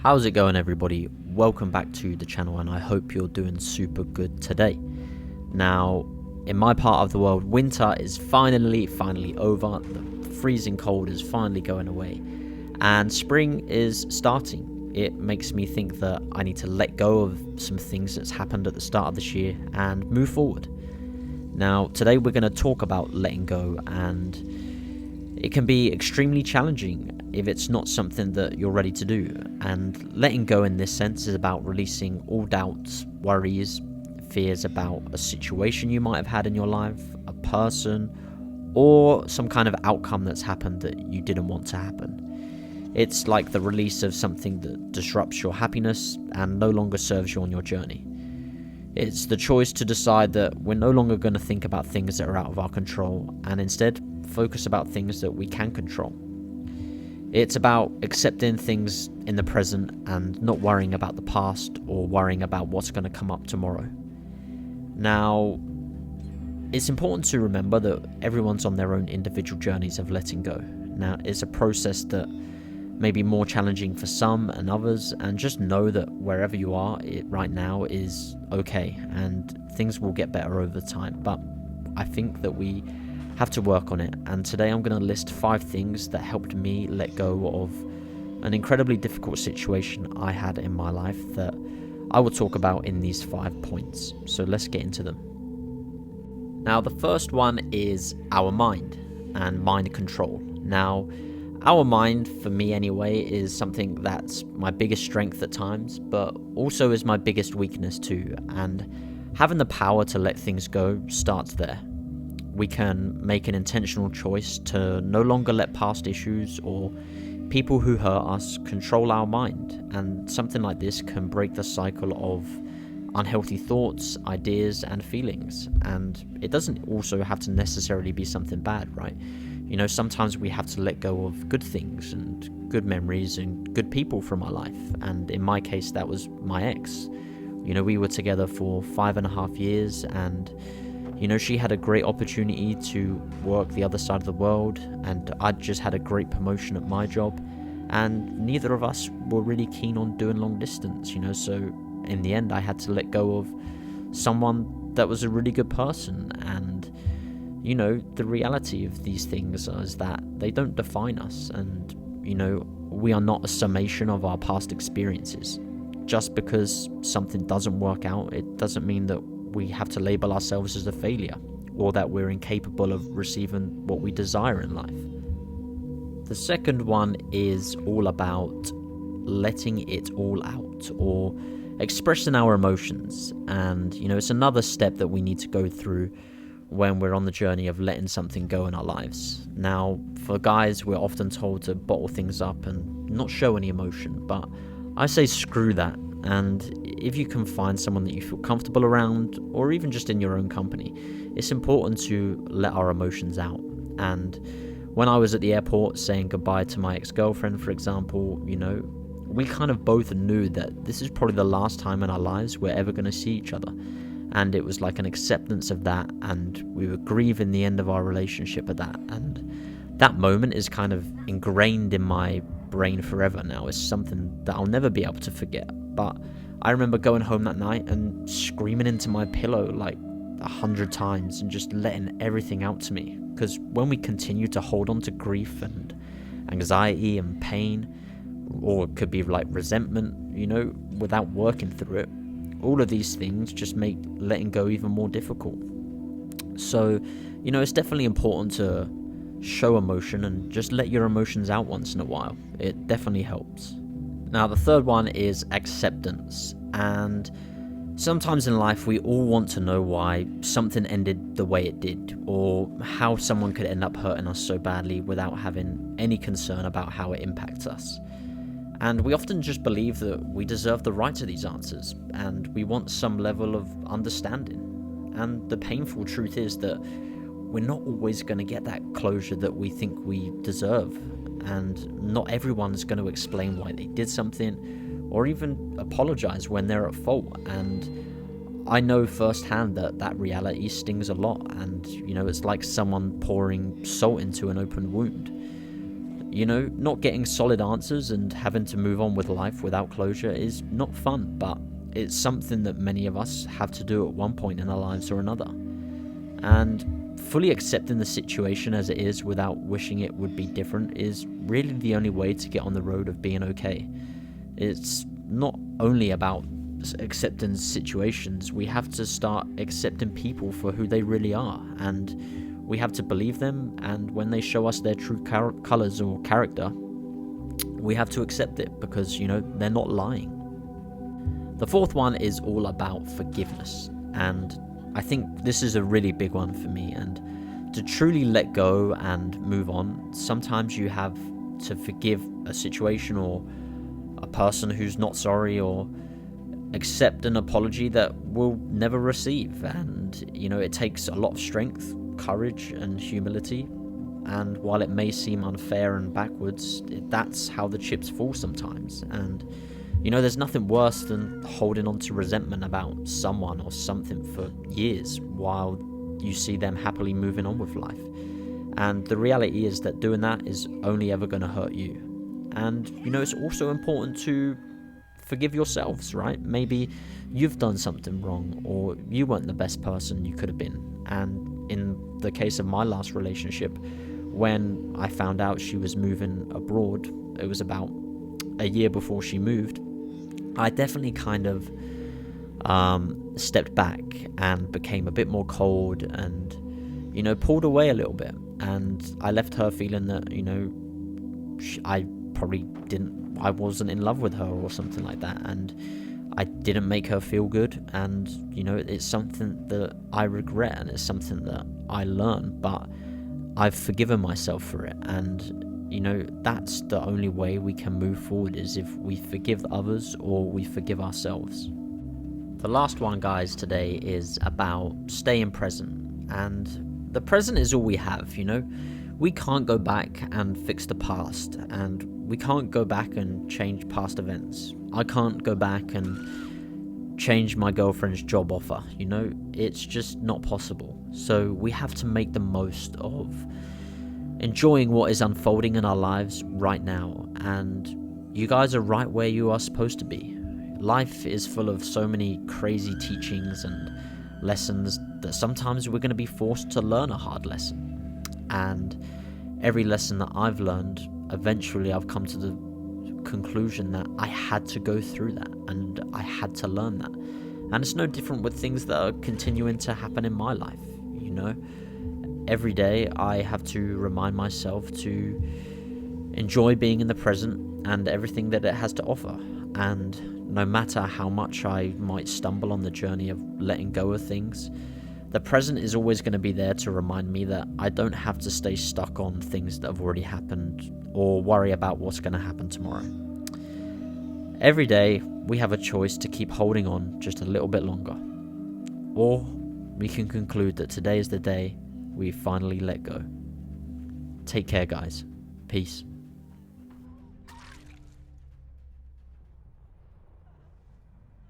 How's it going, everybody? Welcome back to the channel, and I hope you're doing super good today. Now, in my part of the world, winter is finally over. The freezing cold is finally going away, and spring is starting. It makes me think that I need to let go of some things that's happened at the start of this year and move forward. Now, today we're going to talk about letting go, and it can be extremely challenging if it's not something that you're ready to do. And letting go in this sense is about releasing all doubts, worries, fears about a situation you might have had in your life, a person, or some kind of outcome that's happened that you didn't want to happen. It's like the release of something that disrupts your happiness and no longer serves you on your journey. It's the choice to decide that we're no longer going to think about things that are out of our control and instead focus about things that we can control. It's about accepting things in the present and not worrying about the past or worrying about what's going to come up tomorrow. Now, it's important to remember that everyone's on their own individual journeys of letting go. Now, it's a process that may be more challenging for some and others, and just know that wherever you are, it right now is okay, and things will get better over time. But I think that we have to work on it, and today I'm going to list 5 things that helped me let go of an incredibly difficult situation I had in my life that I will talk about in these 5 points. So let's get into them. Now, the first one is our mind and mind control. Now, our mind, for me anyway, is something that's my biggest strength at times, but also is my biggest weakness too, and having the power to let things go starts there. We can make an intentional choice to no longer let past issues or people who hurt us control our mind, and something like this can break the cycle of unhealthy thoughts, ideas, and feelings. And it doesn't also have to necessarily be something bad, right? You know, sometimes we have to let go of good things and good memories and good people from our life. And in my case, that was my ex. You know, we were together for 5.5 years, and you know, she had a great opportunity to work the other side of the world, and I just had a great promotion at my job, and neither of us were really keen on doing long distance, you know, so in the end I had to let go of someone that was a really good person. And you know, the reality of these things is that they don't define us, and you know, we are not a summation of our past experiences. Just because something doesn't work out, it doesn't mean that we have to label ourselves as a failure or that we're incapable of receiving what we desire in life. The second one is all about letting it all out, or expressing our emotions. And you know, it's another step that we need to go through when we're on the journey of letting something go in our lives. Now, for guys, we're often told to bottle things up and not show any emotion, but I say screw that. And if you can find someone that you feel comfortable around, or even just in your own company, it's important to let our emotions out. And when I was at the airport saying goodbye to my ex-girlfriend, for example, you know, we kind of both knew that this is probably the last time in our lives we're ever going to see each other. And it was like an acceptance of that, and we were grieving the end of our relationship at that. And that moment is kind of ingrained in my brain forever now. It's something that I'll never be able to forget. But I remember going home that night and screaming into my pillow like 100 times and just letting everything out to me. Because when we continue to hold on to grief and anxiety and pain, or it could be like resentment, you know, without working through it, all of these things just make letting go even more difficult. So, you know, it's definitely important to show emotion and just let your emotions out once in a while. It definitely helps. Now, the third one is acceptance. And sometimes in life we all want to know why something ended the way it did, or how someone could end up hurting us so badly without having any concern about how it impacts us. And we often just believe that we deserve the right to these answers, and we want some level of understanding. And the painful truth is that we're not always going to get that closure that we think we deserve. And not everyone's going to explain why they did something or even apologize when they're at fault. And I know firsthand that reality stings a lot, and you know, it's like someone pouring salt into an open wound. You know, not getting solid answers and having to move on with life without closure is not fun, but it's something that many of us have to do at one point in our lives or another. And fully accepting the situation as it is without wishing it would be different is really the only way to get on the road of being okay. It's not only about accepting situations, we have to start accepting people for who they really are, and we have to believe them, and when they show us their true colors or character, we have to accept it because, you know, they're not lying. The fourth one is all about forgiveness, and I think this is a really big one for me. And to truly let go and move on, sometimes you have to forgive a situation or a person who's not sorry, or accept an apology that we'll never receive. And, you know, it takes a lot of strength, courage and humility, and while it may seem unfair and backwards, that's how the chips fall sometimes. And, you know, there's nothing worse than holding on to resentment about someone or something for years while you see them happily moving on with life. And the reality is that doing that is only ever going to hurt you. And, you know, it's also important to forgive yourselves, right? Maybe you've done something wrong, or you weren't the best person you could have been. And in the case of my last relationship, when I found out she was moving abroad, it was about a year before she moved, I definitely kind of stepped back and became a bit more cold and, you know, pulled away a little bit. And I left her feeling that, you know, I wasn't in love with her or something like that, and I didn't make her feel good. And, you know, it's something that I regret, and it's something that I learned, but I've forgiven myself for it. And, you know, that's the only way we can move forward, is if we forgive others or we forgive ourselves. The last one, guys, today is about staying present. And the present is all we have, you know. We can't go back and fix the past, and we can't go back and change past events. I can't go back and change my girlfriend's job offer, you know. It's just not possible. So we have to make the most of enjoying what is unfolding in our lives right now. And you guys are right where you are supposed to be. Life is full of so many crazy teachings and lessons that sometimes we're going to be forced to learn a hard lesson. And every lesson that I've learned, eventually I've come to the conclusion that I had to go through that, and I had to learn that. And it's no different with things that are continuing to happen in my life, you know. Every day I have to remind myself to enjoy being in the present and everything that it has to offer. And no matter how much I might stumble on the journey of letting go of things, the present is always going to be there to remind me that I don't have to stay stuck on things that have already happened or worry about what's going to happen tomorrow. Every day, we have a choice to keep holding on just a little bit longer. Or we can conclude that today is the day we finally let go. Take care, guys. Peace.